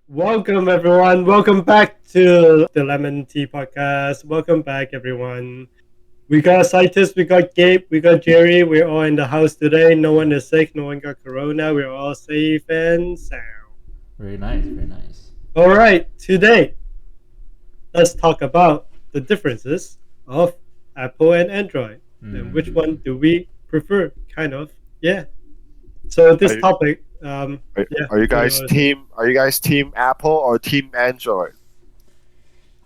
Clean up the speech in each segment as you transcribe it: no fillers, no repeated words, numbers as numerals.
Welcome, everyone. Welcome back to the Lemon Tea Podcast. Welcome back, everyone. We got scientists, we got Gabe, we got Jerry. We're all in the house today. No one is sick, no one got corona. We're all safe and sound. Very nice, very nice. All right, today, let's talk about the differences of Apple and Android. And which one do we prefer? Kind of. Yeah. So, Are this you, topic, yeah. are you what do guys wanna say? team? Are you guys team Apple or team Android?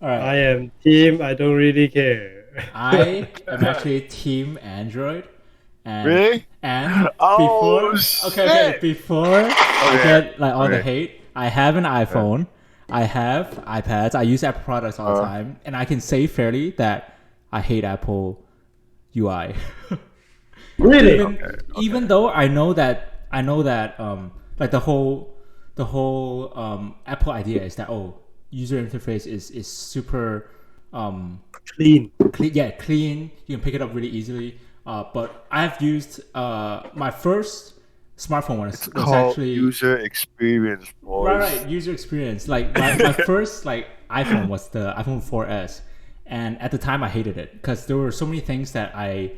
All I right. am team, I don't really care. I am actually team Android. And Really? and Oh, before shit. before I Okay. get like all the Okay. hate, I have an iPhone. I have iPads. I use Apple products all the time, and I can say fairly that I hate Apple UI. Really? Even though I know that like the whole Apple idea is that user interface is super Clean. clean. You can pick it up really easily. But I've used my first smartphone was Called actually user experience, boys. right user experience. Like my first iPhone was the iPhone 4S, and at the time I hated it because there were so many things that I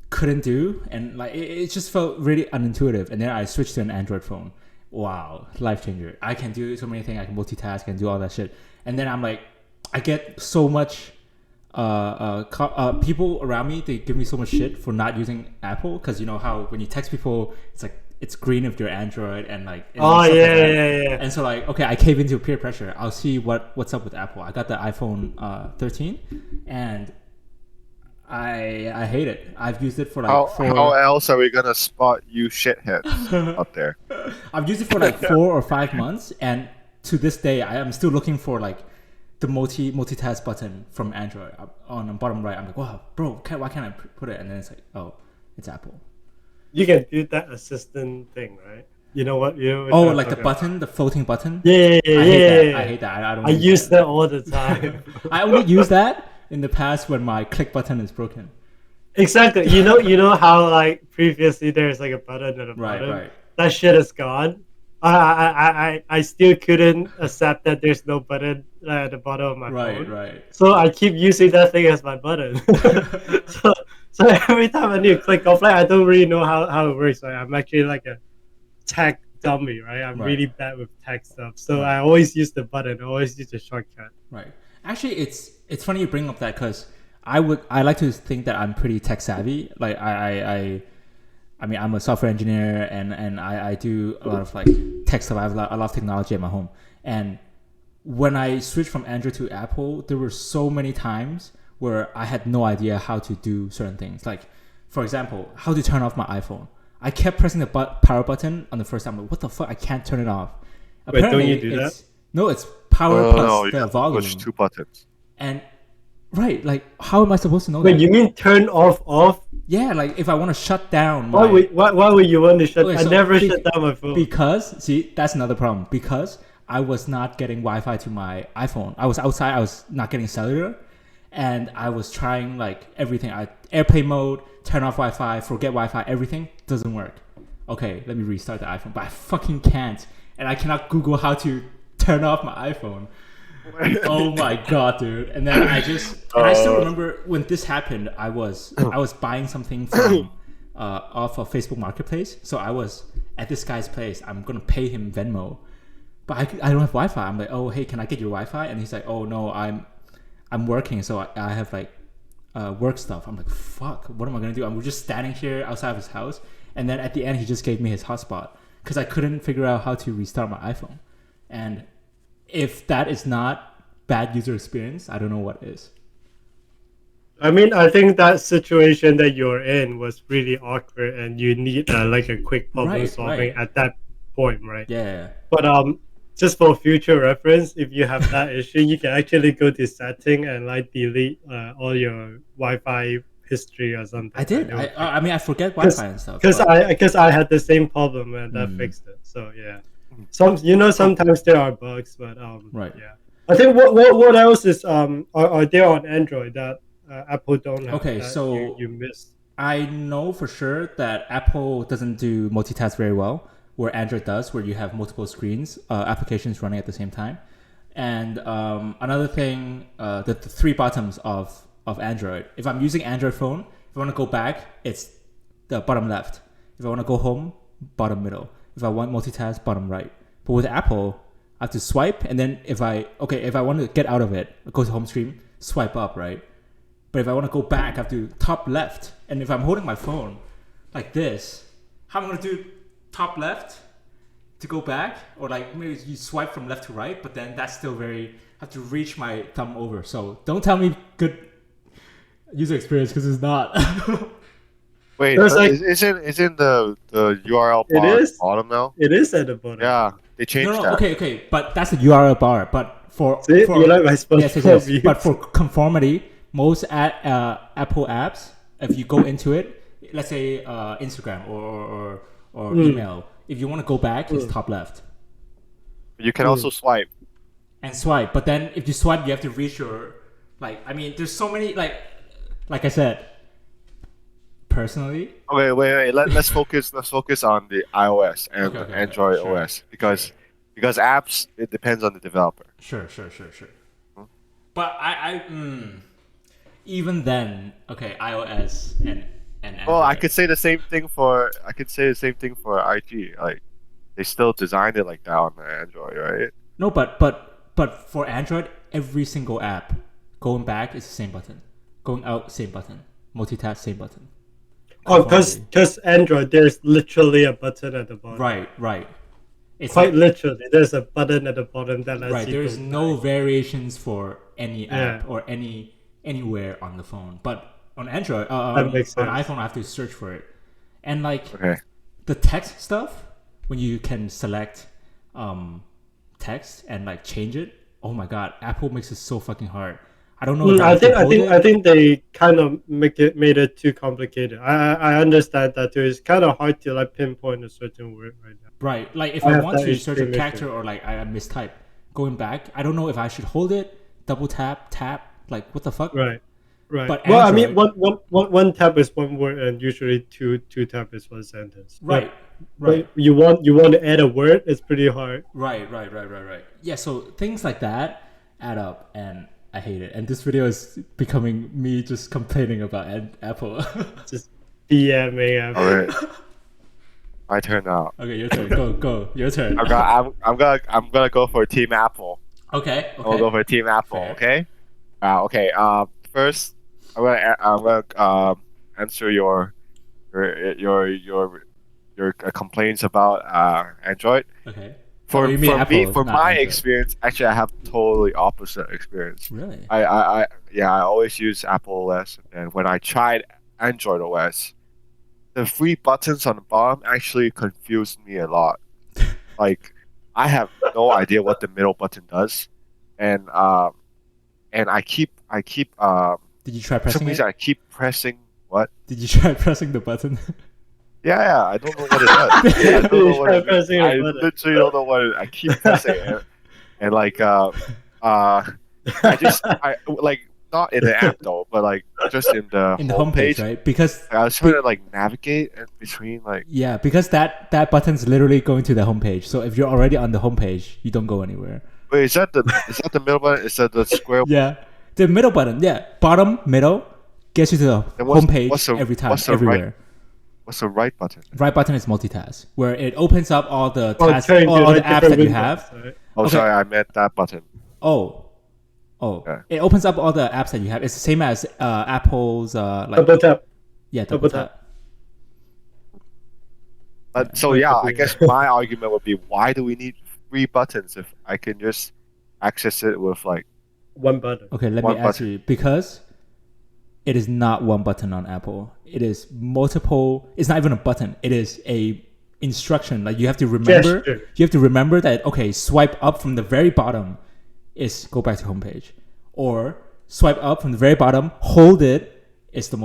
couldn't do, and it just felt really unintuitive. And then I switched to an Android phone. Wow, life changer! I can do so many things. I can multitask and do all that shit. And then I'm like, I get so much. People around me, they give me so much shit for not using Apple because you know how when you text people, it's like it's green if you're Android and Oh, stuff like yeah, that. yeah. And so like, okay, I cave into peer pressure. I'll see what's up with Apple. I got the iPhone 13, and I hate it. I've used it for like How else are we gonna spot you shitheads out there? I've used it for like 4 or 5 months, and to this day, I am still looking for like the multitask button from Android on the bottom right. I'm like, wow, bro, why can't I put it? And then it's like, oh, it's Apple. You can do that assistant thing, right? You know what? You know what Oh, I'm like the talking button, the floating button. about. Yeah, I hate that. I hate that. I don't. I use use that all the time. I only use that in the past when my click button is broken. Exactly. You know how like previously there's like a button at the Right, bottom. right. That shit is gone. I still couldn't accept that there's no button at the bottom of my phone. Right. So I keep using that thing as my button. so, so every time I need to click off, like I don't really know how it works. Right? I'm actually like a tech dummy, right? I'm Right. really bad with tech stuff. So Right. I always use the button. I always use the shortcut. Right. Actually, it's funny you bring up that because I like to think that I'm pretty tech savvy. Like I mean I'm a software engineer and I do a lot of like tech stuff. I have a lot of technology at my home. And when I switched from Android to Apple, there were so many times where I had no idea how to do certain things. Like, for example, how to turn off my iPhone. I kept pressing the power button on the first time. I'm like, what the fuck? I can't turn it off. Wait, don't Apparently, you do that? no, it's power No, plus you the have to volume. push two buttons. And right, like, how am I supposed to know Wait, that? you mean turn off? Yeah, like if I want to shut down Why my would you want to shut? Okay, I so never shut down my phone. because see that's another problem because I was not getting Wi-Fi to my iPhone. I was outside. I was not getting cellular, and I was trying like everything. Airplane mode, turn off Wi-Fi, forget Wi-Fi. Everything doesn't work. Okay, let me restart the iPhone, but I fucking can't, and I cannot Google how to turn off my iPhone. Oh my god, dude! And then I still remember when this happened. I was buying something from off of Facebook Marketplace. So I was at this guy's place. I'm gonna pay him Venmo, but I don't have Wi-Fi. I'm like, oh hey, can I get your Wi-Fi? And he's like, oh no, I'm working, so I have like work stuff. I'm like, fuck, what am I gonna do? I'm just standing here outside of his house, and then at the end he just gave me his hotspot because I couldn't figure out how to restart my iPhone. And if that is not bad user experience, I don't know what is. I mean, I think that situation that you're in was really awkward, and you need like a quick problem Right, solving right. at that point, right? Yeah. But just for future reference, if you have that issue, you can actually go to setting and like delete all your Wi-Fi history or something. I did. Right? I mean, I forget Wi-Fi and stuff. Because but- I had the same problem and that fixed it. So yeah, sometimes there are bugs, but Right. yeah. I think what else is are there on Android that Apple don't have? Okay, that so you missed. I know for sure that Apple doesn't do multitask very well. where Android does, where you have multiple screens, applications running at the same time. And another thing, the three buttons of Android. If I'm using Android phone, if I want to go back, it's the bottom left. If I want to go home, bottom middle. If I want multitask, bottom right. But with Apple, I have to swipe, and then if I want to get out of it, go to home screen, swipe up, right? But if I want to go back, I have to top left. And if I'm holding my phone like this, how am I going to do top left to go back? Or like maybe you swipe from left to right, but then that's still I have to reach my thumb over. So don't tell me good user experience, because it's not. Wait, Like, isn't the URL bar at the bottom now? It is at the bottom. Yeah, they changed that. Okay, but that's the URL bar. But for you like my SpongeBob yes. But for conformity, most Apple apps, if you go into it, let's say Instagram or email, if you want to go back, it's top left. You can also swipe. And swipe, but then if you swipe, you have to reach your there's so many like I said. Personally, wait. Let's focus on the iOS and Android OS because apps, it depends on the developer. Sure. But I even then, iOS and Android. Well, I could say the same thing for IG. Like, they still designed it like that on the Android, right? No, but for Android, every single app going back is the same button, going out same button, multitask same button. Oh, because Android, there's literally a button at the bottom. Right. It's quite literally, there's a button at the bottom that lets you there's no variations for any app Yeah. or anywhere on the phone. But on Android, on That makes sense. iPhone, I have to search for it. And like Okay. the text stuff, when you can select text and like change it, oh my god, Apple makes it so fucking hard. I don't know. If I think they kind of made it too complicated. I understand that too. It's kind of hard to like pinpoint a certain word right now. Right, like if I I have want that to search a extreme character issue. or like I mistype, going back, I don't know if I should hold it, double tap, like what the fuck? Right. But Well, Android, I mean, one tap is one word, and usually two tap is one sentence. right. But you want to add a word, it's pretty hard. Right. Yeah, so things like that add up, and I hate it. And this video is becoming me just complaining about Apple. Just DMing Apple. All right. My turn now. Okay, your turn. Go. Your turn. I'm gonna go for Team Apple. Okay. I'll go for Team Apple. Fair. Okay. First, I'm gonna answer your complaints about Android. Okay. For you mean Apple, me, for not my Android. experience, actually, I have totally opposite experience. Really? I always use Apple OS, and when I tried Android OS, the three buttons on the bottom actually confused me a lot. Like, I have no idea what the middle button does, and I keep Did you try for some pressing reason it? I keep pressing what? Did you try pressing the button? Yeah, I don't know what it does. I don't know what it Pressing a I button. literally don't know what it. I keep pressing it, and like I like not in the app though, but like just in the In the homepage, right? Because I was trying to like navigate in between like. yeah, because that button's literally going to the homepage. So if you're already on the homepage, you don't go anywhere. Wait, is that the middle button? Is that the square? Yeah, the middle button. Yeah, bottom middle gets you to the And what's homepage the- every time, what's the everywhere. What's the right button? Right button is multitask, where it opens up all the Oh, tasks, turn to, all the like, apps different that you windows, have. right? Oh, Okay. sorry, I meant that button. Oh, Yeah. it opens up all the apps that you have. It's the same as Apple's like Double tap. double tap. So yeah, I guess my argument would be, why do we need three buttons if I can just access it with like? One button. Okay, let One me answer you. Because it is not one button on Apple. It is multiple. It's not even a button. It is a instruction. Like you have to remember. Gesture. You have to remember that. Okay, swipe up from the very bottom is go back to homepage, or swipe up from the very bottom, hold it. It's the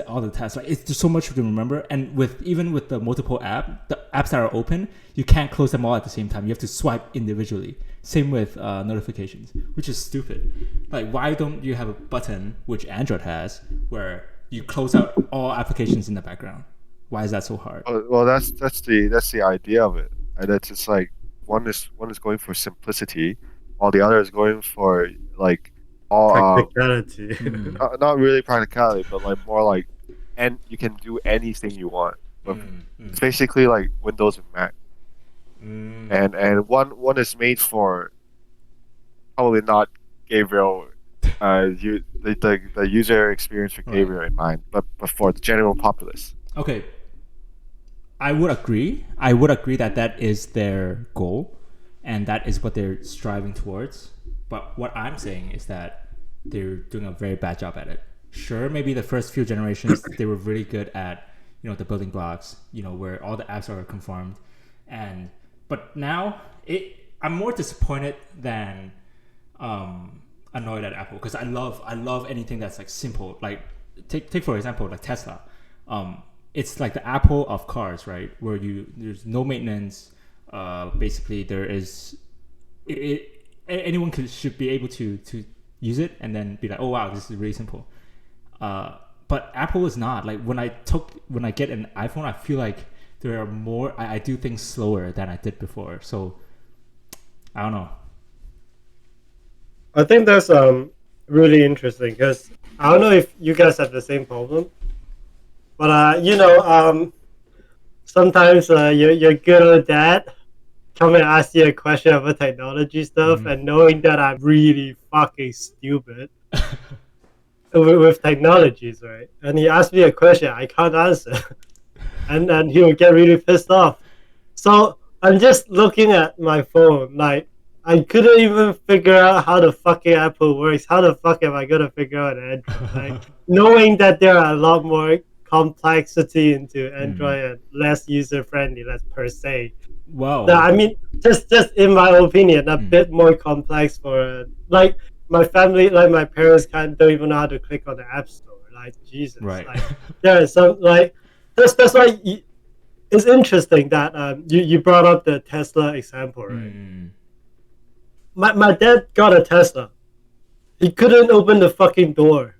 all the tasks. Like it's just so much to remember. And even with the multiple the apps that are open, you can't close them all at the same time. You have to swipe individually. Same with notifications, which is stupid. Like, why don't you have a button, which Android has, where you close out all applications in the background? Why is that so hard? Well, that's the idea of it. And it's just like one is going for simplicity, while the other is going for like all Practicality. Mm, not really practicality, but like more like, and you can do anything you want. But it's mm, basically like Windows and Mac, mm. and one is made for probably not Gabriel, the user experience for Right. Gabriel in mind, but for the general populace. Okay. I would agree. I would agree that that is their goal, and that is what they're striving towards. But what I'm saying is that they're doing a very bad job at it. Sure, maybe the first few generations they were really good at, the building blocks, where all the apps are conformed, and but now I'm more disappointed than annoyed at Apple, because I love anything that's like simple. Like take for example like Tesla. It's like the Apple of cars, right? Where there's no maintenance. Basically, there is anyone should be able to use it and then be like, oh wow, this is really simple. But Apple is not. Like when I get an iPhone, I feel like there are more. I do things slower than I did before. So I don't know. I think that's really interesting because I don't know if you guys have the same problem, but sometimes your good old dad come and ask you a question about technology stuff, Mhm. and knowing that I'm really fucking stupid with technologies, right? And he asked me a question I can't answer, and he would get really pissed off. So I'm just looking at my phone, like I couldn't even figure out how the fucking Apple works. How the fuck am I gonna figure out Android? Like knowing that there are a lot more complexity into Android and less user friendly, less per se. No, Wow. I mean just in my opinion, a bit more complex for like my family, like my parents don't even know how to click on the App Store. Like Jesus, Right. like there are some like that's why. It's interesting that you brought up the Tesla example, right? Mm. My dad got a Tesla. He couldn't open the fucking door.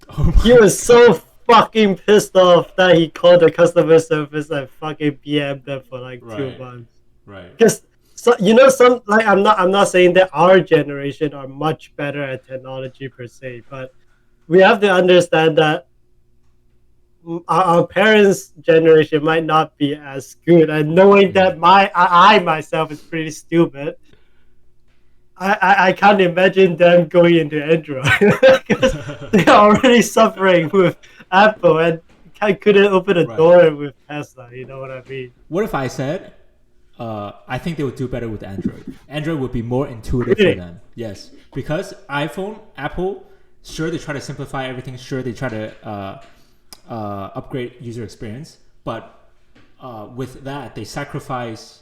Oh He my was so god. fucking pissed off that he called the customer service and fucking PM'd them for like two Right. months. Right. Because some like I'm not saying that our generation are much better at technology per se, but we have to understand that our parents' generation might not be as good. And knowing that I myself is pretty stupid, I can't imagine them going into Android because they are already suffering with Apple and couldn't open a Right. door with Tesla. You know what I mean? What if I said, I think they would do better with Android. Android would be more intuitive for Really? them. Yes, because Apple, sure they try to simplify everything. Sure they try to upgrade user experience, but with that they sacrifice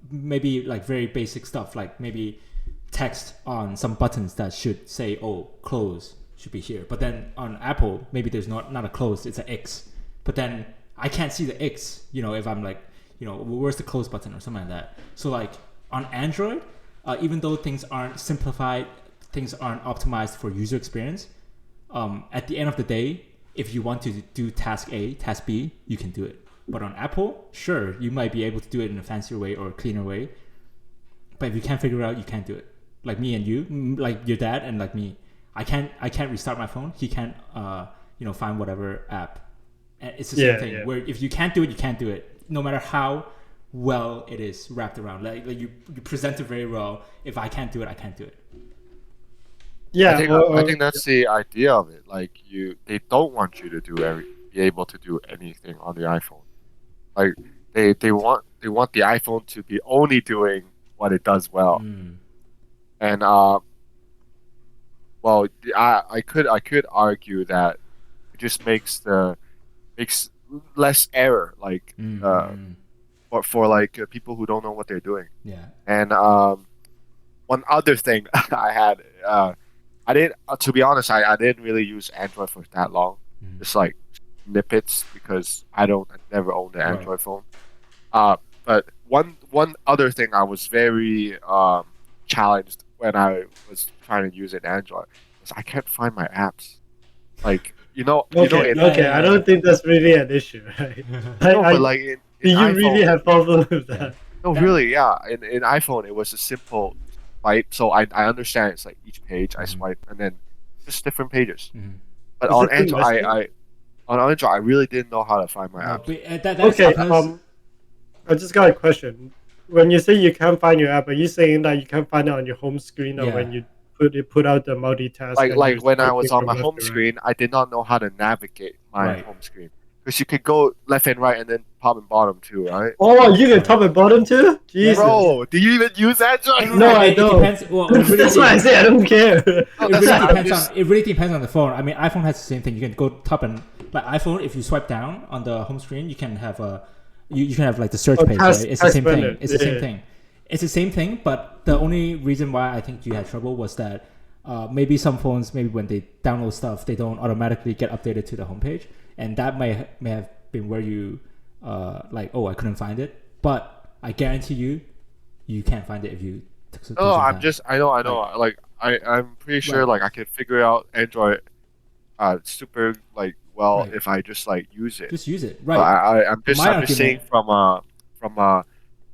maybe like very basic stuff, like maybe text on some buttons that should say, "Oh, close should be here." But then on Apple, maybe there's not a close; it's an X. But then I can't see the X. If I'm like, where's the close button or something like that. So like on Android, even though things aren't simplified, things aren't optimized for user experience. At the end of the day, if you want to do task A, task B, you can do it. But on Apple, sure, you might be able to do it in a fancier way or a cleaner way. But if you can't figure it out, you can't do it. Like me and you, like your dad and like me, I can't restart my phone. He can't, find whatever app. And it's the same thing. Yeah. Where if you can't do it, you can't do it. No matter how well it is wrapped around. Like you present it very well. If I can't do it, I can't do it. Yeah. I think that's the idea of it. Like they don't want you to be able to do anything on the iPhone. Like they want the iPhone to be only doing what it does well. And well, I could argue that it just makes less error. Like for like people who don't know what they're doing. Yeah. And one other thing I had. I didn't. To be honest, I didn't really use Android for that long. Just like snippets because I never owned an Android phone. But one other thing I was very challenged when I was trying to use an Android was I can't find my apps. Like you know, Okay, in, okay. yeah, I yeah. don't think that's really an issue, right? no, but I like do in you iPhone, really have problem with Yeah. that? no, That- really, yeah. In iPhone, it was a simple swipe. So I understand it's like each page I Mhm. swipe and then just different pages. Mhm. But Is on it too Android, messy? on Android, I really didn't know how to find my No, apps. but that's Okay, because I just got a question. When you say you can't find your app, are you saying that you can't find it on your home screen or yeah. when you put out the multitask and you're Like when I was swiping on from my left home to right? screen, I did not know how to navigate my Right. home screen because you could go left and right and then top and bottom too, right? Oh, you can Right. top and bottom too? Yeah, Jesus. Bro, do you even use Android? No, No, I it don't. depends. Well, it really That's why I say I don't care. No, it that's really I'm depends just on it really depends on the phone. I mean, iPhone has the same thing. You can go top and like iPhone. If you swipe down on the home screen, you can have you can have like the search Oh, page, task- right? It's the task same manager. thing. It's the same Yeah. thing. It's the same thing. But the only reason why I think you had trouble was that maybe some phones, maybe when they download stuff, they don't automatically get updated to the homepage, and that may have been where you like, oh, I couldn't find it. But I guarantee you, you can't find it if you took some no, I'm time. just I know. Like I'm pretty sure Right. like I could figure out Android super like well Right. if I just like use it. Just use it, But right? I'm My just saying argument, from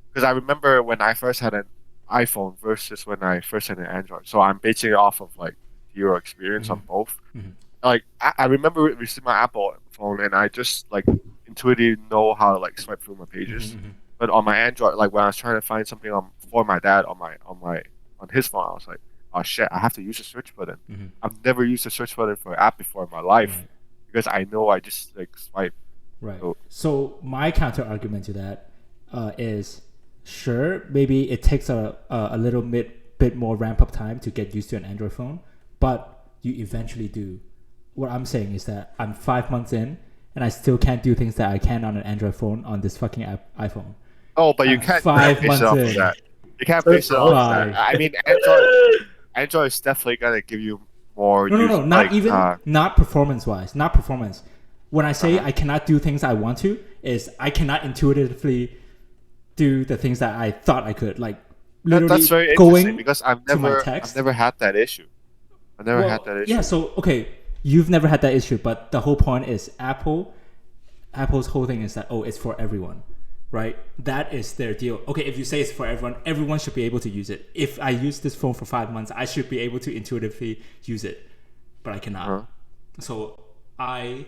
because I remember when I first had an iPhone versus when I first had an Android. So I'm basing it off of like your experience on both. Mhm. Like I remember receiving my Apple phone and I just like intuitively know how to like swipe through my pages. Mhm. But on my Android, like when I was trying to find something for my dad on his phone, I was like, oh shit, I have to use the search button. Mhm. I've never used the search button for an app before in my life Right. because I know I just like swipe. Right. So, So my counter argument to that is, sure, maybe it takes a little bit more ramp up time to get used to an Android phone, but you eventually do. What I'm saying is that I'm 5 months in and I still can't do things that I can on an Android phone on this fucking iPhone. oh, but you I'm can't 5 base it months off of in. that. You can't So base it off of that. Five. I mean, Android is definitely gonna give you more No, use. not Like, even, not performance wise, not performance. When I say Uh-huh. I cannot do things I want to, is I cannot intuitively do the things that I thought I could, like literally that's very interesting going because to my text. I've never had that issue. I've never had that issue. Yeah, so okay, you've never had that issue, but the whole point is Apple's whole thing is that, oh, it's for everyone, right? That is their deal. Okay, if you say it's for everyone, everyone should be able to use it. If I use this phone for 5 months, I should be able to intuitively use it, but I cannot. Uh-huh. So I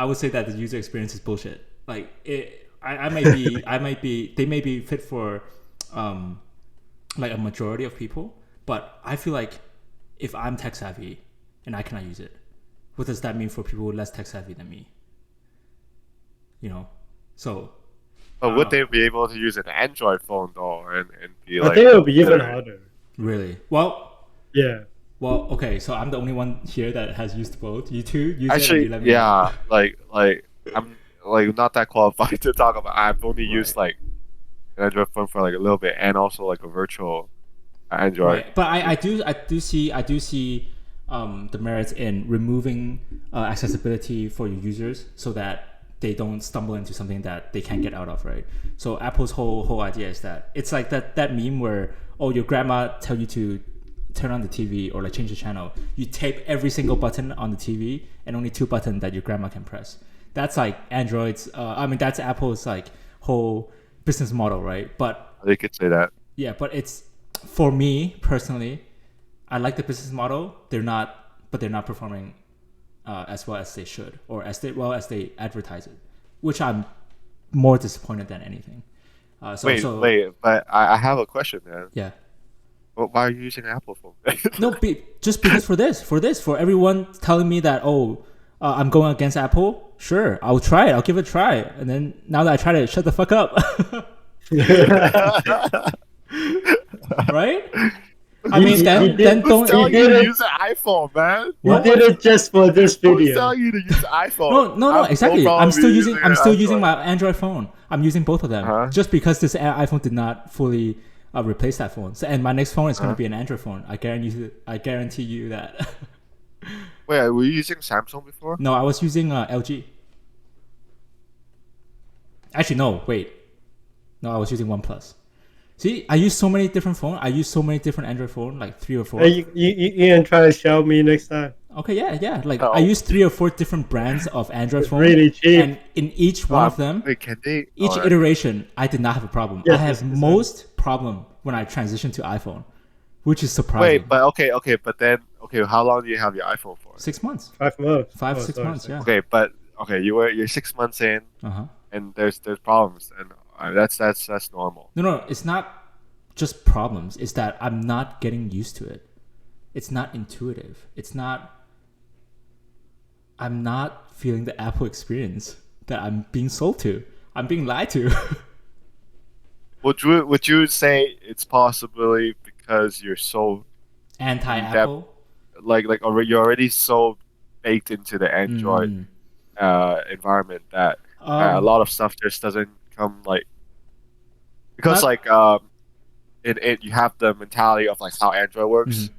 would say that the user experience is bullshit. Like I might be they may be fit for like a majority of people, but I feel like if I'm tech savvy and I cannot use it, what does that mean for people less tech savvy than me? You know, so But would they be able to use an Android phone though and be I like? think it'll be even harder. really well. Yeah. Well, okay, so I'm the only one here that has used both. You two use it and Actually, you let me know. yeah, like I'm like not that qualified to talk about. I've only used like an Android phone for like a little bit, and also like a virtual Android. Right, but I do see the merits in removing accessibility for your users so that they don't stumble into something that they can't get out of, right? So Apple's whole idea is that it's like that meme where, oh, your grandma tell you to turn on the TV or like change the channel. You tape every single button on the TV and only 2 buttons that your grandma can press. That's like Android's. I mean, that's Apple's like whole business model, right? But They could say that. yeah, but it's, for me personally, I like the business model. They're not performing as well as they should, or well as they advertise it, which I'm more disappointed than anything. Wait, but I have a question, man. Yeah. Well, why are you using an Apple phone? No, just because for everyone telling me that, oh, I'm going against Apple. Sure, I'll try it. I'll give it a try. And then now that I tried it, shut the fuck up. Right? I mean, then Who's don't. telling you to use an iPhone, man? You did it just for this Who's video. telling you to use an iPhone? No, I have exactly. problem I'm still using using an my Android phone. I'm using both of them Uh-huh. just because this iPhone did not fully replace that phone. So, and my next phone is going to be an Android phone. I guarantee you that. Wait, were you using Samsung before? No, I was using LG. Actually, no. Wait. No, I was using OnePlus. See, I use so many different phones. I use so many different Android phones, like 3 or 4. Hey, you can try Xiaomi next time. Okay, yeah. Like No. I use 3 or 4 different brands of Android It's phone, really cheap. and in each one of them, Wait, can they? each iteration, I did not have a problem. Yes, I have yes, yes. most problem when I transition to iPhone, which is surprising. Wait, but okay, but then how long do you have your iPhone for? 6 months, 5 months. 5, Oh, 6 sorry, months, sorry. yeah. Okay, but you're 6 months in, Uh-huh. and there's problems, and that's normal. No, it's not just problems. It's that I'm not getting used to it. It's not intuitive. I'm not feeling the Apple experience that I'm being sold to. I'm being lied to. Would you say it's possibly because you're so Anti-Apple. you're already so baked into the Android environment that a lot of stuff just doesn't come because you have the mentality of how Android works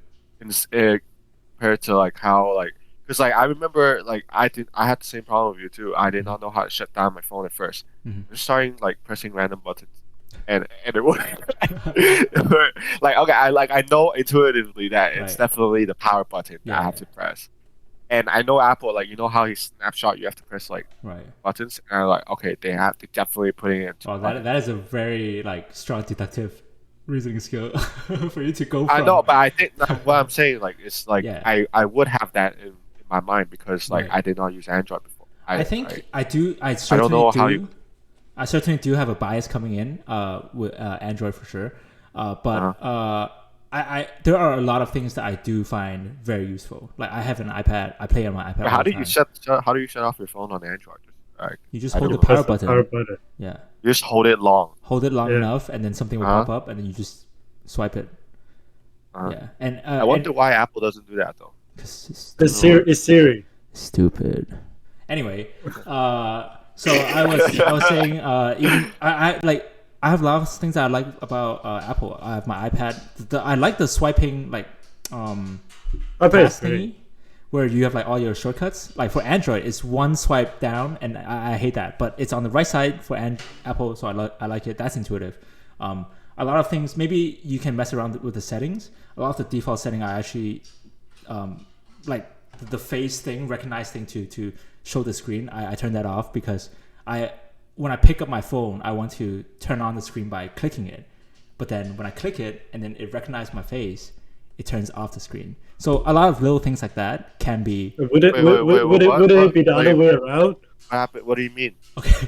compared to how because I remember I had the same problem with you too. I did not know how to shut down my phone at first. Just starting pressing random buttons, and it worked. I know intuitively that it's Right. definitely the power button that I have to press, and I know Apple you know how he snapshot you have to press Right. buttons, and I'm okay, they definitely putting it into Oh, that is a very strong deductive reasoning skill for you to go from. I know, but I think what I'm saying it's Yeah. I would have that in my mind because Right. I did not use Android before. I think I do. I don't know how certainly do. you- I certainly do have a bias coming in with Android for sure. But I there are a lot of things that I do find very useful. Like I have an iPad. I play on my iPad. But all how the do you time. how do you shut off your phone on Android? You just I hold the don't power Press the button. power button. Yeah, you just hold it long. hold it long Yeah. enough, and then something will pop up, and then you just swipe it. Yeah, and I wonder why Apple doesn't do that though. It's Siri. Stupid. Anyway, so I was saying, even I have a lot of things that I like about Apple. I have my iPad. I like the swiping iPad pass is great. thingy, where you have all your shortcuts. Like for Android, it's one swipe down, and I hate that. But it's on the right side for Apple, so I like it. That's intuitive. A lot of things, maybe you can mess around with the settings. A lot of the default setting I actually like the face thing, recognize thing to show the screen. I turn that off because when I pick up my phone, I want to turn on the screen by clicking it. But then when I click it and then it recognizes my face, it turns off the screen. So a lot of little things like that can be Would it be the other way around? What happened? What do you mean? okay.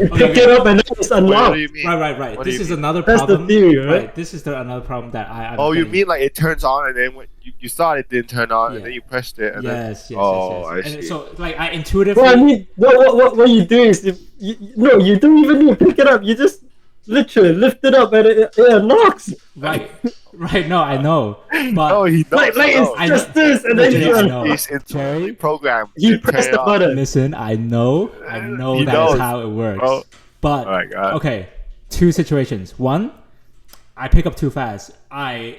You pick it up and then it's Wait, unlocked. what do you mean? Right. What do This you is mean? another That's the problem. theory, right? This is another problem that I'm Oh, you getting. mean it turns on and then when you thought it didn't turn on Yeah. and then you pressed it and Yes. Oh, yes. I And see. so I intuitively. Well, I mean, what you do is you don't even need to pick it up. You just literally lift it up and it unlocks. Right. No, I know. But No, he knows. It's I just know. this, and No, then Jerry, you I unlock. know. He's into Jerry? the program. He to turn pressed it the on. button. listen, I know He that knows. is how it works. Oh. But Oh my God. okay, 2 situations. One, I pick up too fast. I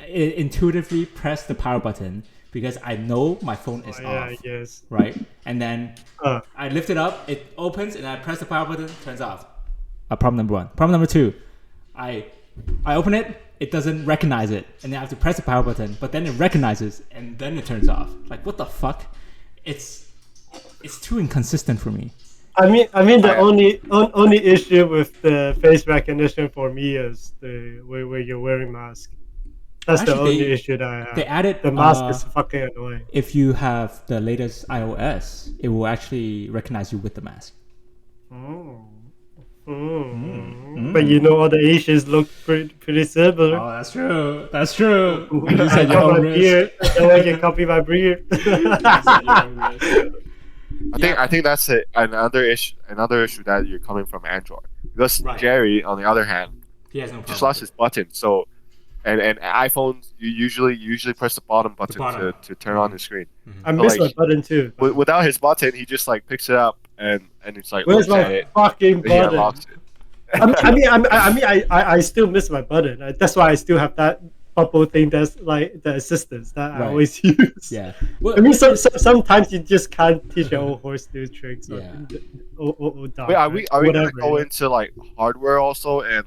intuitively press the power button because I know my phone is off. Yes. Right? And then Uh, I lift it up, it opens, and I press the power button, turns off. Problem number 1. Problem number 2, I open it, it doesn't recognize it, and then I have to press the power button, but then it recognizes, and then it turns off. Like, what the fuck? It's too inconsistent for me. I mean, the only issue with the face recognition for me is the where you're wearing mask. That's the Actually, only issue that I have. They added The mask is fucking annoying. if you have the latest iOS, it will actually recognize you with the mask. But you know, all the Asians look pretty similar. Oh, that's true. That's true. I You said your cut my own risk. beard. No one can copy my beard. I think that's another issue that you're coming from Android because Right. Jerry, on the other hand, He has no problem. just lost his button. So, and iPhones, you usually press the bottom button bottom. to turn on the screen. I missed my like, button too. Without his button, he just picks it up and it's Where's looks at my it. fucking And he button? unlocks it. I still miss my button. That's why I still have that bubble thing. That's like the assistance that I Right. always use. Yeah. Well, I mean, sometimes you just can't teach your old horse new tricks. Yeah. Or die. Wait, are we Whatever, gonna go into hardware also and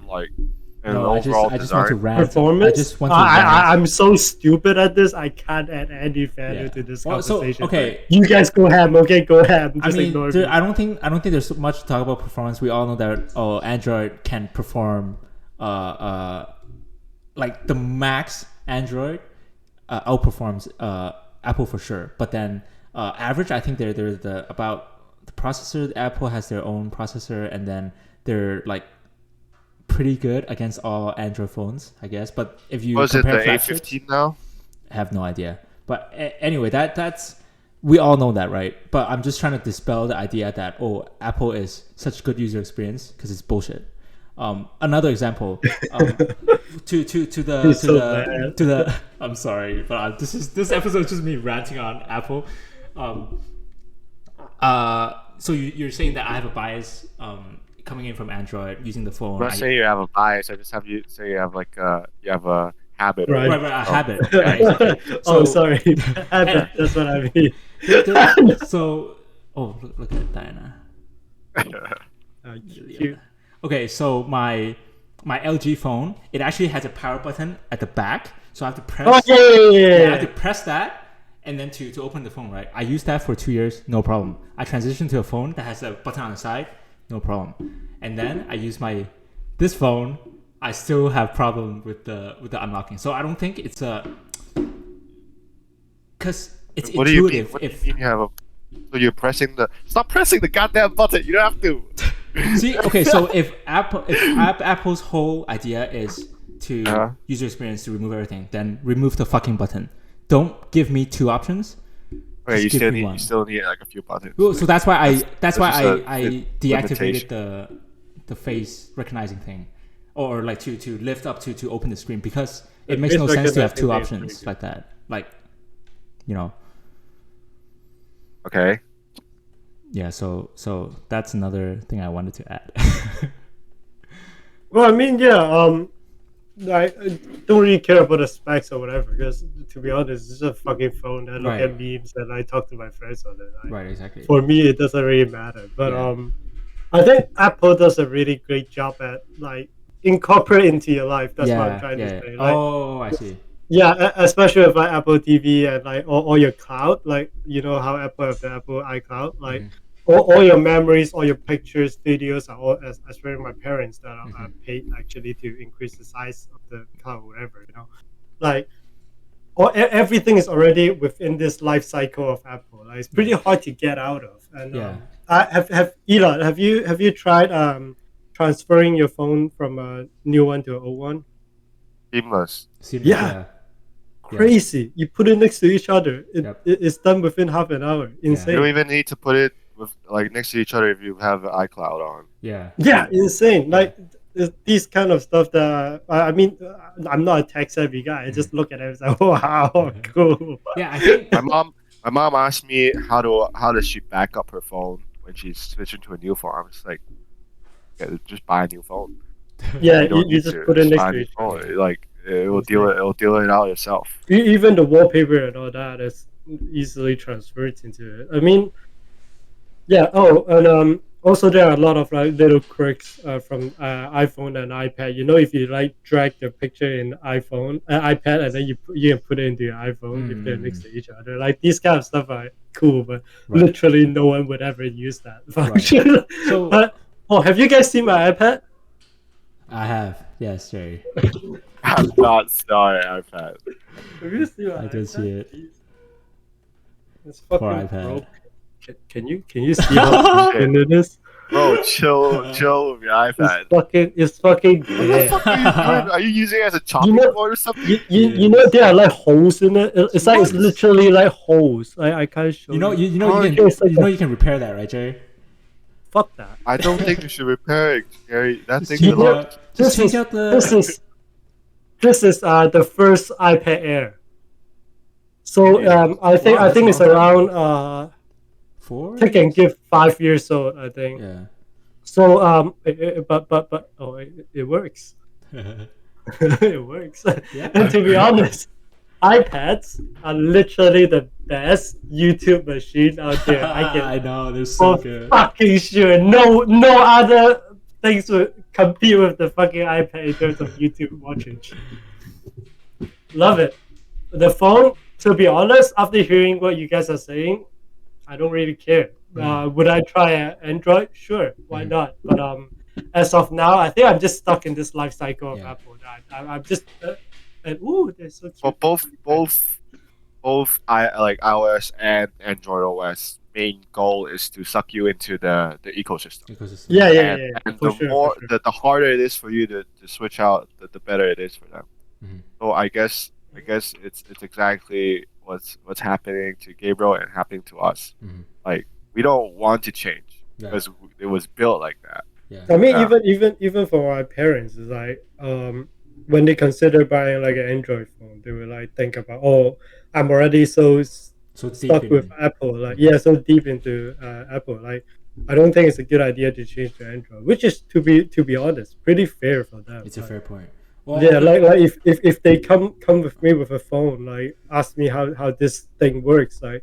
and No, I overall just want to design. rant. Performance. I just want to rant. I'm so stupid at this. I can't add any value Yeah. to this Well, so, conversation. okay. You guys go ham. Okay, go ham. I Just mean, ignore me. I don't think there's so much to talk about performance. We all know that Android can perform like the max Android outperforms Apple for sure. But then average, I think they're the about the processor. Apple has their own processor, and then they're like pretty good against all Android phones, I guess. But if you Was it compare the flagships, A15 now? I have no idea. But anyway, that's we all know that, right? But I'm just trying to dispel the idea that Apple is such good user experience because it's bullshit. Another example, to the I'm sorry, but this episode is just me ranting on Apple. So you're saying that I have a bias coming in from Android using the phone. I'm not saying you have a bias. I just have you say you have like you have a habit. Right. Right, a habit. Right, exactly. Oh, sorry. Habit, that's what I mean. So, look at Diana. Cute. Okay, so my LG phone, it actually has a power button at the back, so I have to press. Oh yeah. I have to press that, and then to open the phone. Right, I used that for 2 years, no problem. I transitioned to a phone that has a button on the side, no problem. And then I use this phone. I still have problem with the unlocking. So I don't think it's because it's What do you mean? intuitive. What do you mean you have a? So you're pressing the. Stop pressing the goddamn button. You don't have to. See, okay, so if Apple's whole idea is to user experience to remove everything, then remove the fucking button. Don't give me two options. Okay, you still need like a few buttons. Well, so that's why I limitation. deactivated the face recognizing thing, or like to lift up to open the screen, because it makes no sense to have two options like that. Like, you know. Okay. Yeah, so that's another thing I wanted to add. Well, I mean, yeah, I don't really care about the specs or whatever, because to be honest, it's just a fucking phone. I look at memes and I talk to my friends on it. Right, exactly. For me, it doesn't really matter. But Yeah. I think Apple does a really great job at like incorporate into your life. That's what I'm trying to say. Like, I see. yeah, especially with like Apple TV and like all your cloud, like you know how Apple have the Apple iCloud, like. All your memories, all your pictures, videos are all, especially my parents that are paid actually to increase the size of the cloud, whatever, you know, like, everything is already within this life cycle of Apple. Like, it's pretty hard to get out of. And Elon, have you tried transferring your phone from a new one to an old one? Seamless. Yeah. Crazy. You put it next to each other. It's done within half an hour. Insane. You don't even need to put it with like next to each other if you have iCloud on. Yeah, insane. Like these kind of stuff that I mean, I'm not a tech savvy guy. I just look at it and say, wow, cool. Yeah, I think my mom asked me how does she back up her phone when she's switching to a new phone. I'm just like, just buy a new phone. Yeah, you just put it next to each other. Like it will deal it out yourself. Even the wallpaper and all that is easily transferred into it. I mean, yeah. Oh, and also there are a lot of like little quirks from iPhone and iPad. You know, if you like drag the picture in iPad, and then you can put it into your iPhone if they're next to each other. Like these kind of stuff are cool, but literally no one would ever use that function. Right. So, have you guys seen my iPad? I have. Yes, Jerry. I'm not sorry, iPad. Have you seen my I did see it. It's fucking poor iPad. broke. Can you see how it is? Bro, chill with your iPad. It's fucking What the fuck are you doing? Are you using it as a chopping board or something? You know there are like holes in it. It's like it's literally like holes. I can't show you. You can repair that, right, Jerry? Fuck that. I don't think you should repair it, Gary. That thing This is the first iPad Air. So I think it's around 4. Take and give 5 years old, I think. Yeah. So it works. It works. Yeah. And to be honest, iPads are literally the best YouTube machine out there. I know, they're so good. Fucking sure. No other things would compete with the fucking iPad in terms of YouTube watching. Love it. The phone, to be honest, after hearing what you guys are saying, I don't really care. Would I try Android? Sure, why not? But as of now, I think I'm just stuck in this life cycle of Apple. I'm just and they're so cute. Well, both iOS and Android OS main goal is to suck you into the ecosystem. Yeah. And For the sure, more for sure. the harder it is for you to switch out, the better it is for them. So I guess it's exactly what's happening to Gabriel and happening to us. Like we don't want to change because it was built like that. I mean, even for my parents, it's like when they consider buying like an Android phone, they will like think about, oh, I'm already so stuck with Apple, like so deep into Apple. Like I don't think it's a good idea to change to Android, which is to be honest, pretty fair for them. It's a fair point. Well, like if they come with me with a phone, like ask me how this thing works, like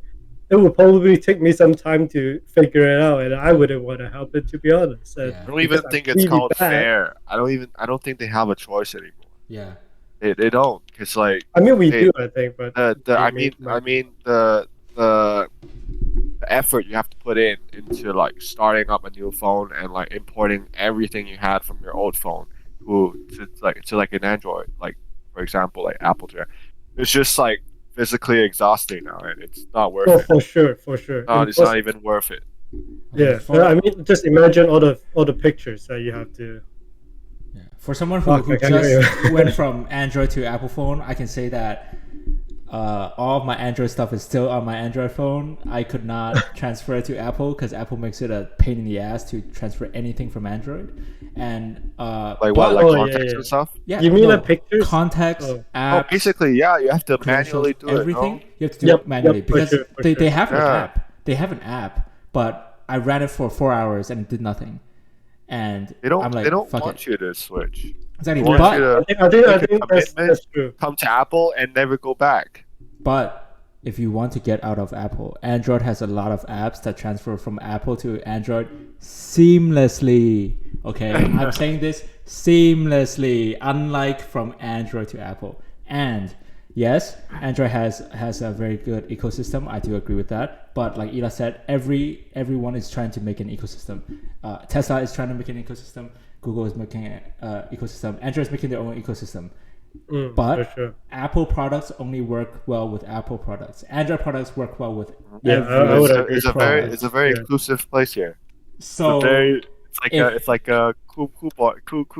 it will probably take me some time to figure it out, and I wouldn't want to help it, to be honest. I don't even think it's called fair. I don't think they have a choice anymore. Yeah, they don't. It's like I mean we do, I think, but the effort you have to put into like starting up a new phone and like importing everything you had from your old phone to an Android, like for example like Apple to it's just like physically exhausting now, and it's not worth it. For sure. No, it's not even worth it. Yeah, I mean, just imagine all the pictures that you have to. Yeah. For someone who just went from Android to Apple phone, I can say that all of my Android stuff is still on my Android phone. I could not transfer it to Apple because Apple makes it a pain in the ass to transfer anything from Android. And contacts and stuff? Yeah, you mean like pictures? Contacts, apps. Basically, you have to manually do everything. No? You have to do it manually because they have an sure. app. They have an app, but I ran it for 4 hours and it did nothing. And they don't. I'm like, they don't fuck want it. you to switch. Exactly. But I think that's true. Come to Apple and never go back. But if you want to get out of Apple, Android has a lot of apps that transfer from Apple to Android seamlessly. Okay, I'm saying this seamlessly, unlike from Android to Apple. And yes, Android has a very good ecosystem. I do agree with that. But like Ela said, everyone is trying to make an ecosystem. Tesla is trying to make an ecosystem. Google is making an ecosystem. Android is making their own ecosystem. But sure. Apple products only work well with Apple products. Android products work well with it's a very inclusive place here. So it's like a cool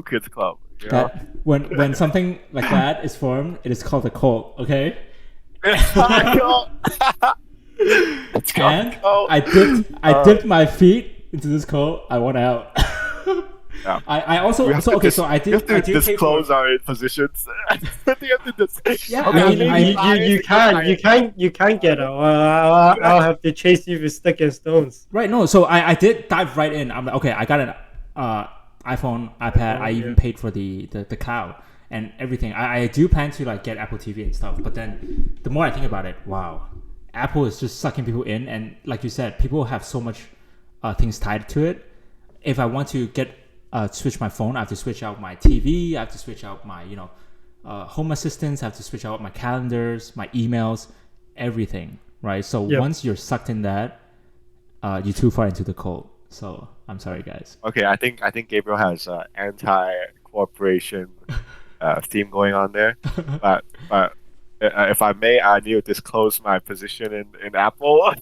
kids club. You know? When something like that is formed, it is called a cult. Okay. It's called I dipped my feet into this cult. I want out. Yeah. I also I did disclose our positions. You can't get out. I'll have to chase you with stick and stones. Right. No. So I did dive right in. I'm like, okay, I got an iPhone, iPad. I even paid for the cloud and everything. I do plan to like get Apple TV and stuff. But then the more I think about it, wow, Apple is just sucking people in. And like you said, people have so much things tied to it. If I want to get switch my phone, I have to switch out my TV, I have to switch out my home assistants, I have to switch out my calendars, my emails, everything, right? So once you're sucked in that, you're too far into the cult. So I'm sorry, guys. Okay, I think Gabriel has anti-cooperation theme going on there, but if I may, I need to disclose my position in Apple.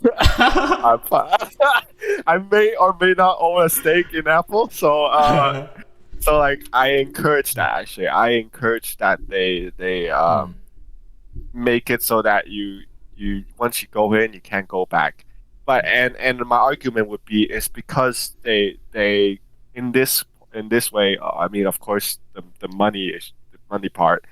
I may or may not own a stake in Apple, so like I encourage that. Actually, I encourage that they make it so that you once you go in, you can't go back. But and my argument would be it's because they in this way. I mean, of course, the money part,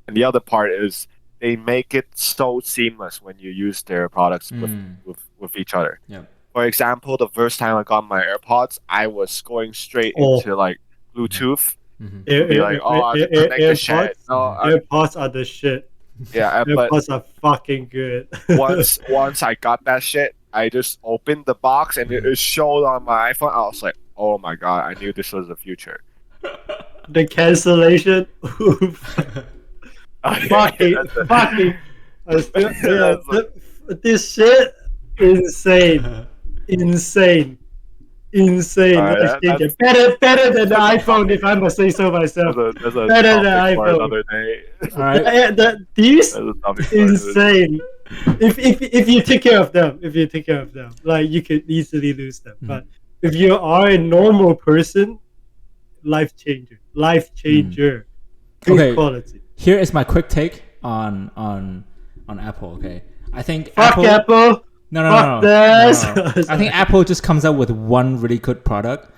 and the other part is. They make it so seamless when you use their products with each other. Yeah. For example, the first time I got my AirPods, I was going straight into like Bluetooth. Be like, I connect the shit. AirPods are the shit. Yeah, AirPods are fucking good. once I got that shit, I just opened the box and it showed on my iPhone. I was like, oh my god, I knew this was the future. The cancellation. Fucking. I still, yeah, That's like, this shit, insane, insane, all life right, changer. Better than the that's a iPhone, topic. if I must say so myself. That's a Better than the topic for iPhone. another day. All right. These That's a topic for another day. insane. If you take care of them, like you could easily lose them. But if you are a normal person, life changer, Good Okay. quality. Here is my quick take on Apple. Okay, I think Fuck Apple. No. Fuck this. I think Apple just comes out with one really good product,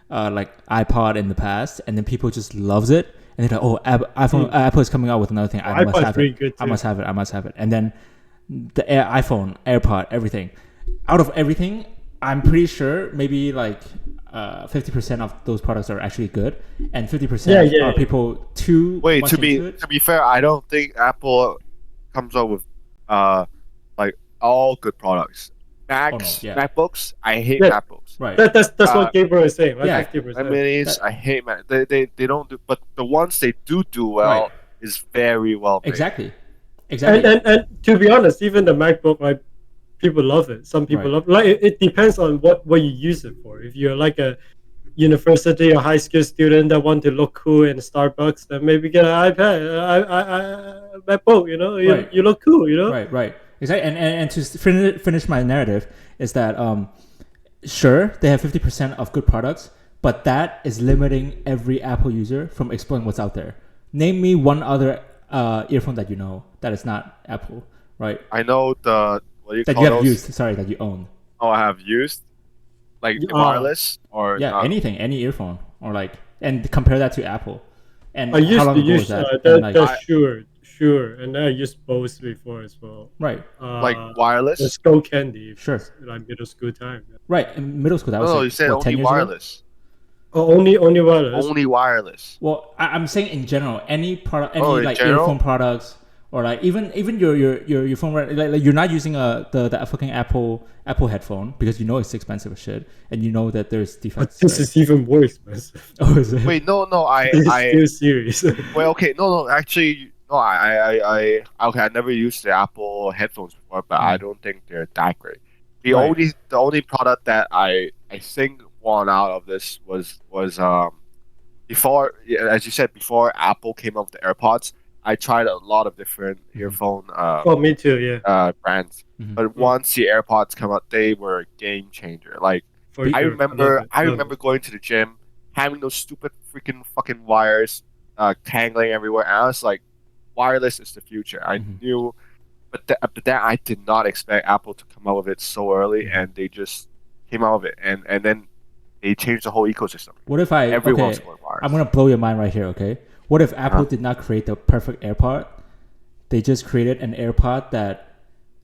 like iPod in the past, and then people just loves it, and they're like, "Oh, Apple is coming out with another thing. I must have it. Good too. I must have it." And then the iPhone, AirPod, everything. Out of everything, I'm pretty sure maybe like 50% of those products are actually good, and 50% are people too. Wait, much to into be fair, I don't think Apple comes up with like all good products. MacBooks, I hate MacBooks. Right. That's what Gabriel is saying. Like Yeah. 50%. Minis, I hate Mac. They don't do, but the ones they do well is very well made. Exactly. And to be honest, even the MacBook, like people love it. Some people love it. Like it depends on what you use it for. If you're like a university or high school student that want to look cool in Starbucks, then maybe get an iPad, MacBook. You look cool. Right. Exactly. And to finish my narrative is that sure they have 50% of good products, but that is limiting every Apple user from exploring what's out there. Name me one other earphone that you know that is not Apple, right? I know the that you have used. Sorry, that you own. Oh, I have used like wireless or anything, any earphone or like, and compare that to Apple. And I used how long to ago use was that? sure, and I used both before as well. Right. Like wireless. The Skull Candy. Sure. Like middle school time. Yeah. Right, in middle school. That was no, you said only wireless. Oh, only wireless. Only wireless. Well, I'm saying in general, any product, like general? earphone products, or like even your phone, like you're not using the fucking Apple headphone because you know it's expensive as shit, and you know that there's defects. But this is even more expensive. Oh, is it? Wait, no, I still serious. Wait, okay, no, actually, no, I never used the Apple headphones before, but I don't think they're that great. The only product that I think won out of this was before, as you said, before Apple came up with the AirPods. I tried a lot of different earphone me too, yeah. Brands. But once the AirPods come out, they were a game changer. Like I remember going to the gym, having those stupid freaking fucking wires tangling everywhere, and I was like, wireless is the future. I knew, but then I did not expect Apple to come out with it so early, and they just came out with it, and then they changed the whole ecosystem. What if everyone's going wireless? I'm gonna blow your mind right here, okay? What if Apple did not create the perfect AirPod? They just created an AirPod that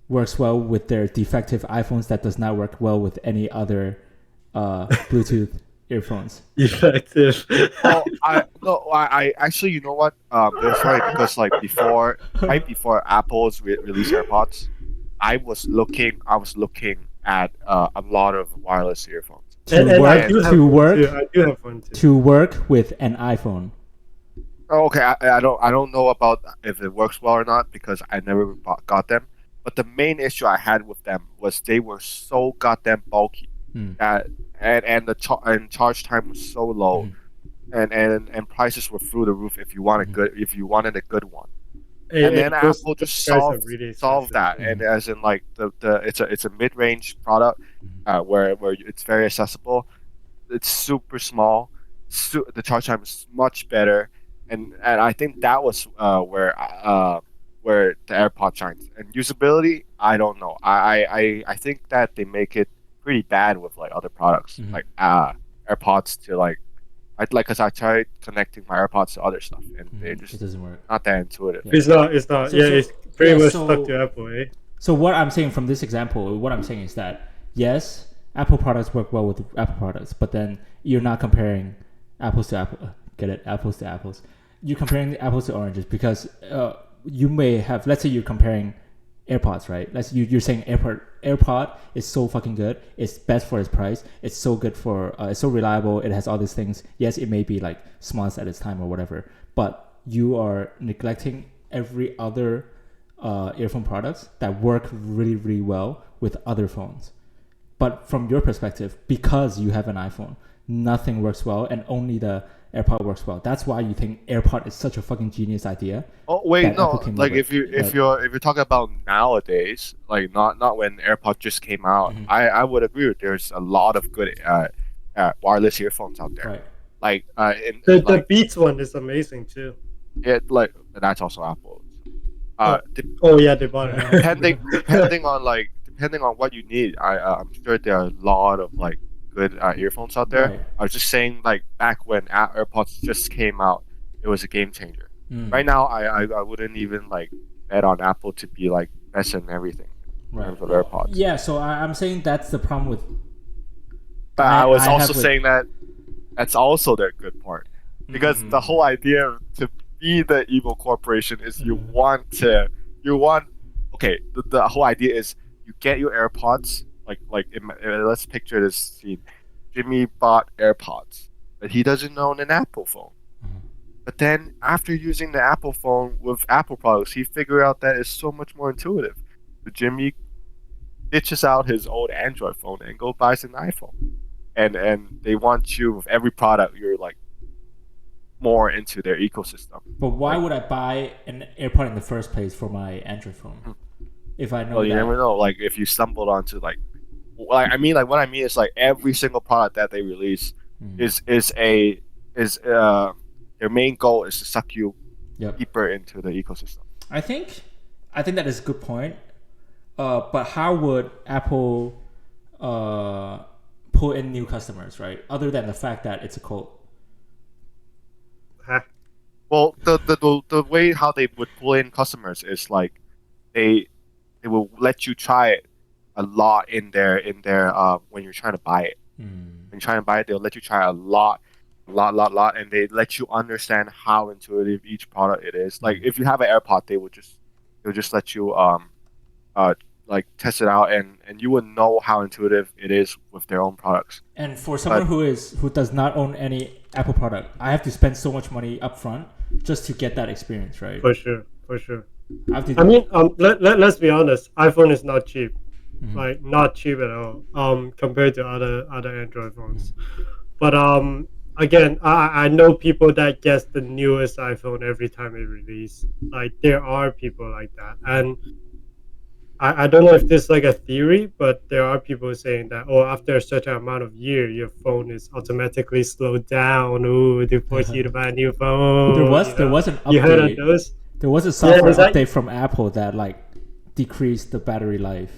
works well with their defective iPhones that does not work well with any other Bluetooth earphones. Effective. I actually, you know what? It's funny because like right before Apple's released AirPods, I was looking at a lot of wireless earphones. I do have one too. To work with an iPhone. Oh, okay. I don't know about if it works well or not because I never got them. But the main issue I had with them was they were so goddamn bulky that and charge time was so low, and prices were through the roof if you wanted a good one. And then Apple just solved that, and as in like it's a mid range product where it's very accessible. It's super small. The charge time is much better. And I think that was where the AirPod shines. And usability, I don't know. I think that they make it pretty bad with like other products like AirPods to like because I tried connecting my AirPods to other stuff and they just it doesn't work. Not that intuitive. Yeah. It's not. It's pretty much stuck to Apple. So what I'm saying from this example, what I'm saying is that yes, Apple products work well with Apple products, but then you're not comparing apples to apple. Get it? Apples to apples. You're comparing the apples to oranges because you may have, let's say you're comparing AirPods, right? You're saying AirPod is so fucking good. It's best for its price. It's so good for it's so reliable. It has all these things. Yes, it may be like smallest at its time or whatever, but you are neglecting every other earphone products that work really really well with other phones. But from your perspective, because you have an iPhone, nothing works well, and only the AirPod works well. That's why you think AirPod is such a fucking genius idea. Oh wait, that Apple no. came Like up with. if you're talking about nowadays, like not when AirPods just came out, Mhm. I would agree with there's a lot of good wireless earphones out there. Right. Like The Beats one is amazing too. like that's also Apple. Oh yeah, they bought it. Depending on what you need, I'm sure there are a lot of like good earphones out there. Right. I was just saying, like back when AirPods just came out, it was a game changer. Mm. Right now, I wouldn't even like bet on Apple to be like best in everything in terms of AirPods. Yeah, so I'm saying that's the problem with. But I was I also have with- saying that that's also their good part, because the whole idea to be the evil corporation is you want okay, the whole idea is you get your AirPods, let's picture this scene. Jimmy bought AirPods, but he doesn't own an Apple phone. But then after using the Apple phone with Apple products, he figured out that it's so much more intuitive. So Jimmy ditches out his old Android phone and go buys an iPhone. And they want you with every product, you're like more into their ecosystem. But why would I buy an AirPod in the first place for my Android phone? If I know Well, you that. never know. Like if you stumbled onto what I mean is like every single product that they release is their main goal is to suck you deeper into the ecosystem. I think that is a good point. But how would Apple pull in new customers, right? Other than the fact that it's a cult. Well, the way how they would pull in customers is like they will let you try it a lot in their when you're trying to buy it. When you're trying to buy it, they'll let you try a lot, and they let you understand how intuitive each product it is. Like if you have an AirPod, they'll just let you like test it out, and you would know how intuitive it is with their own products. And for someone who does not own any Apple product, I have to spend so much money up front just to get that experience, right? For sure. I mean, let's be honest. iPhone is not cheap, like not cheap at all. Compared to other Android phones. But again, I know people that gets the newest iPhone every time it release. Like there are people like that, and I don't know if this is like a theory, but there are people saying that after a certain amount of year, your phone is automatically slowed down. To force you to buy a new phone. There was an update. You heard of those? There was a software update from Apple that like decreased the battery life.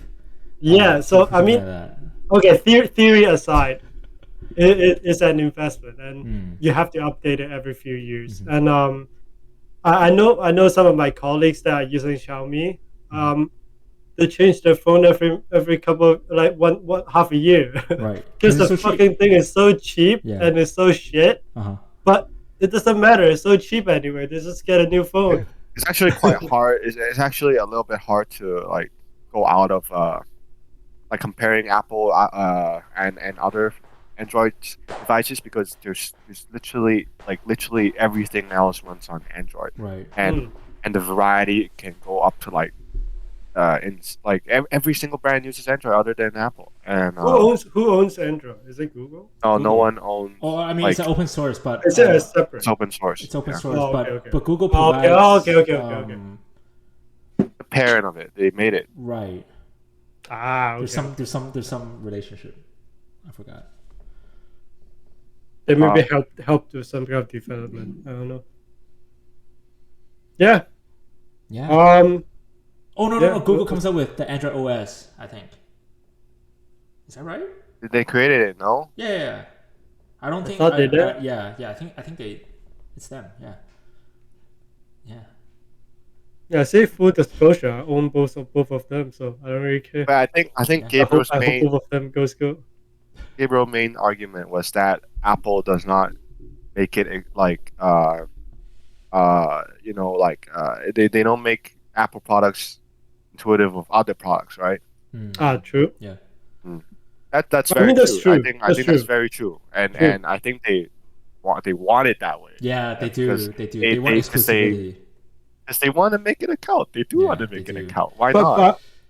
Yeah, so I mean, okay, theory aside, it's an investment, and you have to update it every few years. And I know some of my colleagues that are using Xiaomi. They change their phone every couple of, like one half a year, right? Because the fucking thing is so cheap and it's so shit. But it doesn't matter. It's so cheap anyway. They just get a new phone. It's actually quite hard. It's actually a little bit hard to like go out of like comparing Apple and other Android devices, because there's literally everything else runs on Android, right? And the variety can go up to like in like every single brand uses Android other than Apple. And who owns Android? Is it Google? No, no one owns. Oh, I mean, it's an open source, but it's separate. It's open source. It's open source, okay. but Google provides. Okay. The parent of it, they made it. Right. Okay. There's some relationship. I forgot. They maybe help do some kind of development. I don't know. Yeah. Oh no! Google comes up with the Android OS, I think. Is that right? They created it, no? Yeah. I don't think. Thought they did. Yeah. I think they. It's them. Yeah. Yeah, say full disclosure. I own both of them, so I don't really care. But I think Gabriel's I hope both of them goes good. Gabriel's main argument was that Apple does not make it like they don't make Apple products intuitive with other products, right? True. Yeah. That's I very mean, that's true. true. I think that's very true, and True. and I think they want it that way. Yeah, they do. They do. They want They say exclusivity. because they want to make it a count. They do want to Yeah, make they it a do. count. Why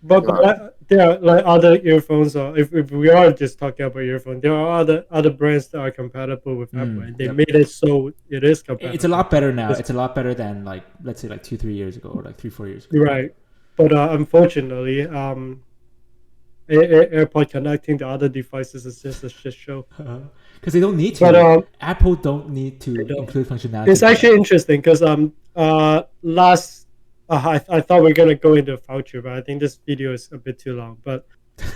But not? there are like other earphones, or if we are just talking about earphones, there are other brands that are compatible with Apple, and they Yep. made it so it is compatible. It's a lot better now. It's- It's a lot better than like let's say like 2-3 years ago or like 3-4 years ago. You're right. But unfortunately, AirPod connecting to other devices is just a shit show. Because they don't need to. But Apple don't need to don't. include functionality. it's for actually that. interesting because last I thought we are gonna go into voucher, but I think this video is a bit too long. But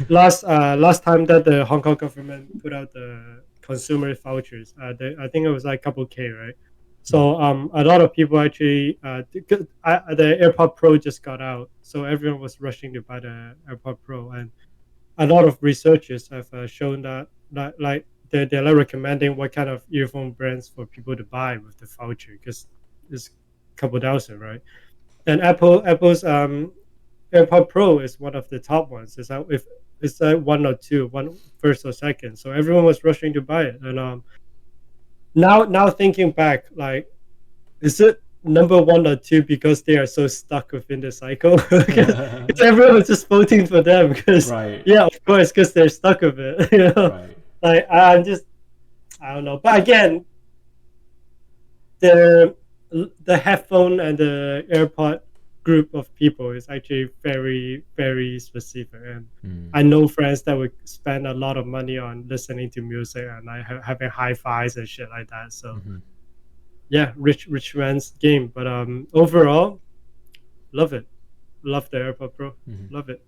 last time that the Hong Kong government put out the consumer vouchers, I think it was like a couple K, right? So a lot of people actually the AirPod Pro just got out, so everyone was rushing to buy the AirPod Pro, and a lot of researchers have shown that like they're like recommending what kind of earphone brands for people to buy with the voucher because it's a couple thousand, right? And Apple's AirPod Pro is one of the top ones. It's like one or two, one first or second. So everyone was rushing to buy it, and now thinking back, like, is it number one or two because they are so stuck within the cycle? Because everyone was just voting for them. Because Right. yeah, of course, because they're stuck with it. You know, Right. like I don't know. But again, the headphone and the AirPod group of people is actually very, very specific, and I know friends that would spend a lot of money on listening to music and like having hi-fis and shit like that. So yeah, rich man's game. But overall, love it. Love the AirPod Pro. Love it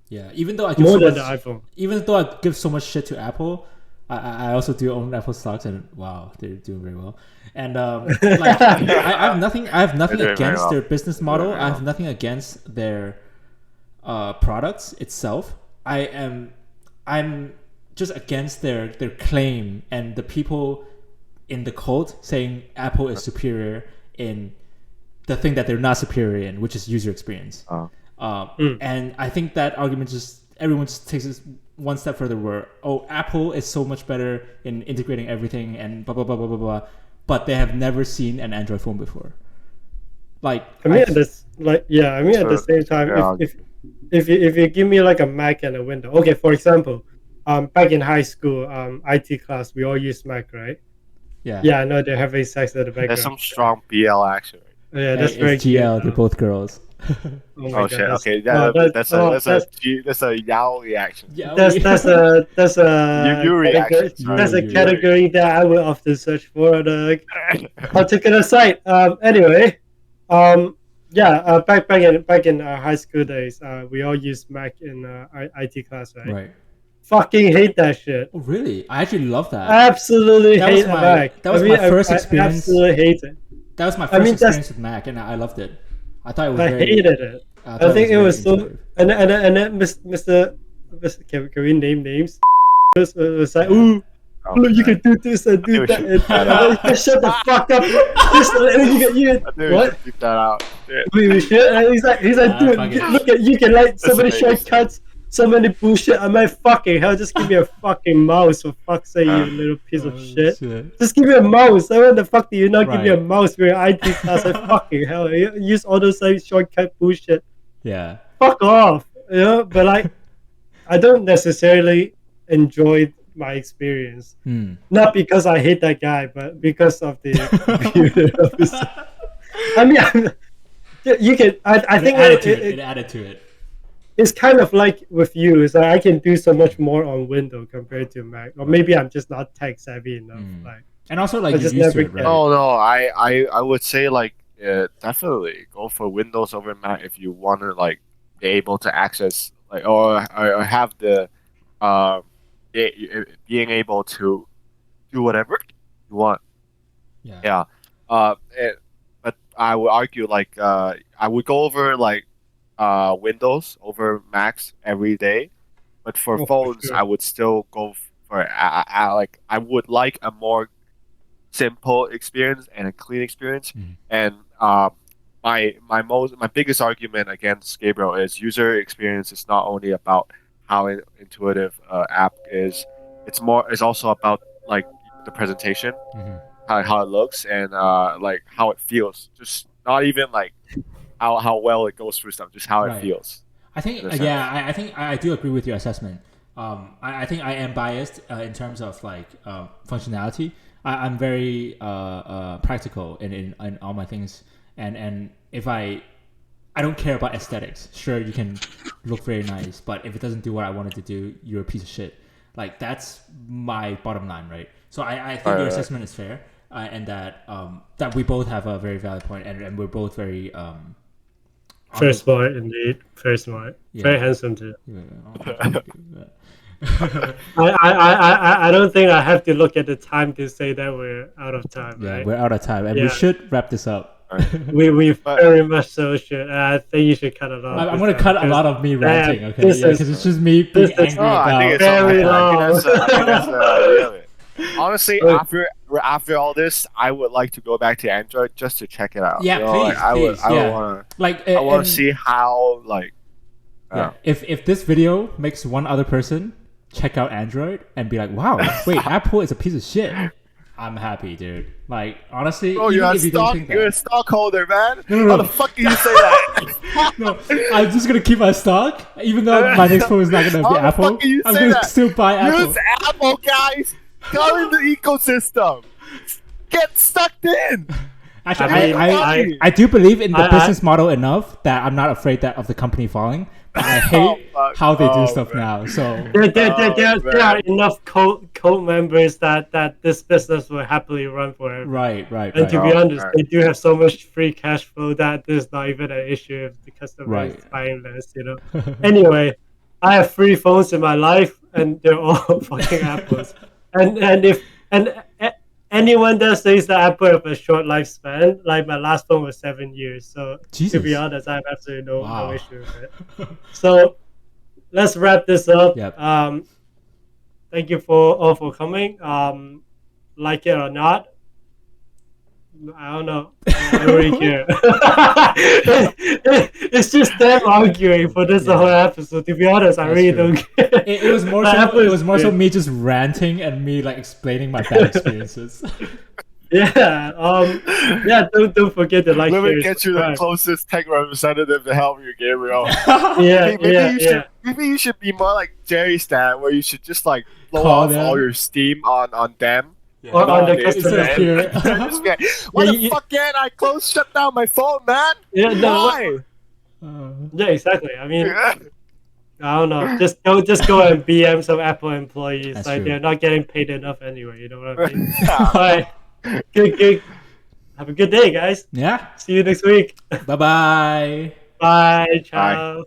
Yeah. Even though I give more so than much, the iPhone. even though I give so much shit to Apple, I also do own Apple stocks, and wow, they're doing very well. And like I have nothing They're doing very against well. their business They're model. doing very I have well. nothing against their products itself. I'm just against their claim and the people in the cult saying Apple is superior in the thing that they're not superior in, which is user experience. And I think that argument everyone just takes it one step further where, oh, Apple is so much better in integrating everything and blah, blah, blah, blah, blah, blah. But they have never seen an Android phone before. Like, I mean, at the same time, yeah. if you give me like a Mac and a Windows, okay, for example, back in high school, IT class, we all use Mac, right? Yeah, I know they're having sex at the background. There's some strong BL action. Yeah, that's hey, very it's GL, cute. they're both girls. Oh my Oh God, shit! that's- Okay, oh, that's a Yao reaction. Yeah, that's a You reaction. that's a You category that I would often search for on a particular site. Anyway, back in high school days, we all used Mac in IT class, right? right. Fucking hate that shit. Oh, really? I actually love that. Absolutely That was hate my- Mac. that was my first I experience. absolutely hate it. That was my I first mean, experience with Mac, and I loved it. I thought it was I very... hated it. thought I think it very was so. intuitive. And then Mr. Can we name names? Was like, ooh, look, you can do this and do that. And shut the fuck up. What? Keep that out. Yeah. We should. And he's like, dude, fuck it. look at you can like so many amazing. shortcuts, so many bullshit. I'm like, fucking hell, just give me a fucking mouse for fuck's sake, you little piece of shit. Just give me a mouse. Why the fuck do you not give me a Right. mouse for your IT class? Like, fucking hell, you use all those like shortcut bullshit. Yeah. Fuck off, you know. But like, I don't necessarily enjoy my experience. Not because I hate that guy, but because of the computer. I mean, you can. I think it added to it. it's kind of like with you. Is that I can do so much more on Windows compared to Mac, or maybe I'm just not tech savvy enough. Like, And also, like, I you're just used to never it, right? get No, I would say like definitely go for Windows over Mac if you want to like be able to access like or have the being able to do whatever you want. Yeah. But I would argue like I would go over like Windows over Macs every day. But for Oh, for phones, sure. I would still go for like I would like a more simple experience and a clean experience. And my biggest argument against Gabriel is user experience is not only about how intuitive app is, it's also about like the presentation, Mhm. how it looks, and like how it feels. Just not even like how well it goes through stuff, just how it Right. feels. I think in a sense. I think I do agree with your assessment. I think I am biased in terms of like functionality. I'm very practical in all my things, and if I don't care about aesthetics. Sure, you can look very nice, but if it doesn't do what I wanted to do, you're a piece of shit. Like that's my bottom line, right? So I think your assessment is fair, and that we both have a very valid point, and we're both very Very smart indeed. Very smart. Yeah. Very handsome too. Yeah. I don't think I have to look at the time to say that we're out of time, Yeah, right? we're out of time, and we Yeah. should wrap this up. We very much so should. I think you should cut it off. I'm going to cut a lot of me ranting, okay? this Yeah, is- because it's just me being this is- angry I think about. it's Very I think that's the idea of it. Honestly, Look. after all this, I would like to go back to Android just to check it out. Yeah, You know, please, like, I please, would yeah. want Like, I want and- to see how like. Yeah. If this video makes one other person check out Android and be like, "Wow, wait, Apple is a piece of shit," I'm happy, dude. Like, honestly, Bro, even if you don't think you're a that, stockholder, man. No. How the fuck can you say that? no, I'm just gonna keep my stock, even though my next phone is not gonna How be the Apple. fuck can you I'm say gonna that? still buy Apple. Use Apple, guys. Go in the ecosystem. Get sucked in. Actually, I I do believe in the I- business model enough that I'm not afraid that of the company falling. But I hate fuck. how they do Oh, stuff man. now. So there are enough cult members that this business will happily run forever. right. And to be Oh, honest, right. they do have so much free cash flow that there's not even an issue if the customer is Right. buying less, you know. Anyway, I have 3 phones in my life, and they're all fucking Apples. Anyone that says that Apple have a short lifespan, like my last phone was 7 years. So to Jesus. be honest, I have absolutely no Wow. issue with it. So let's wrap this up. Yep. Thank you all for coming. Like it or not, I don't know. I don't really care. It's just them arguing for this whole episode. To be honest, I That's really true. don't care. It was more But so. Apple It is was more so great. me just ranting and me like explaining my bad experiences. Yeah. Yeah. Don't forget to like. Let share, me get you the subscribe. closest tech representative to help you, Gabriel. Yeah. Maybe you should be more like Jerry Stan, where you should just like blow Call off them. all your steam on them. Or on the Nowadays, customer. Instead of here. Just be like, why Yeah, the fuck can't I shut down my phone, man? Yeah. No. Why? Yeah. Exactly. I mean, I don't know. Just go and BM some Apple employees. That's like true. they're not getting paid enough anyway. You know what I mean? Yeah. All right. Good. Have a good day, guys. Yeah. See you next week. Bye bye. Bye. Ciao.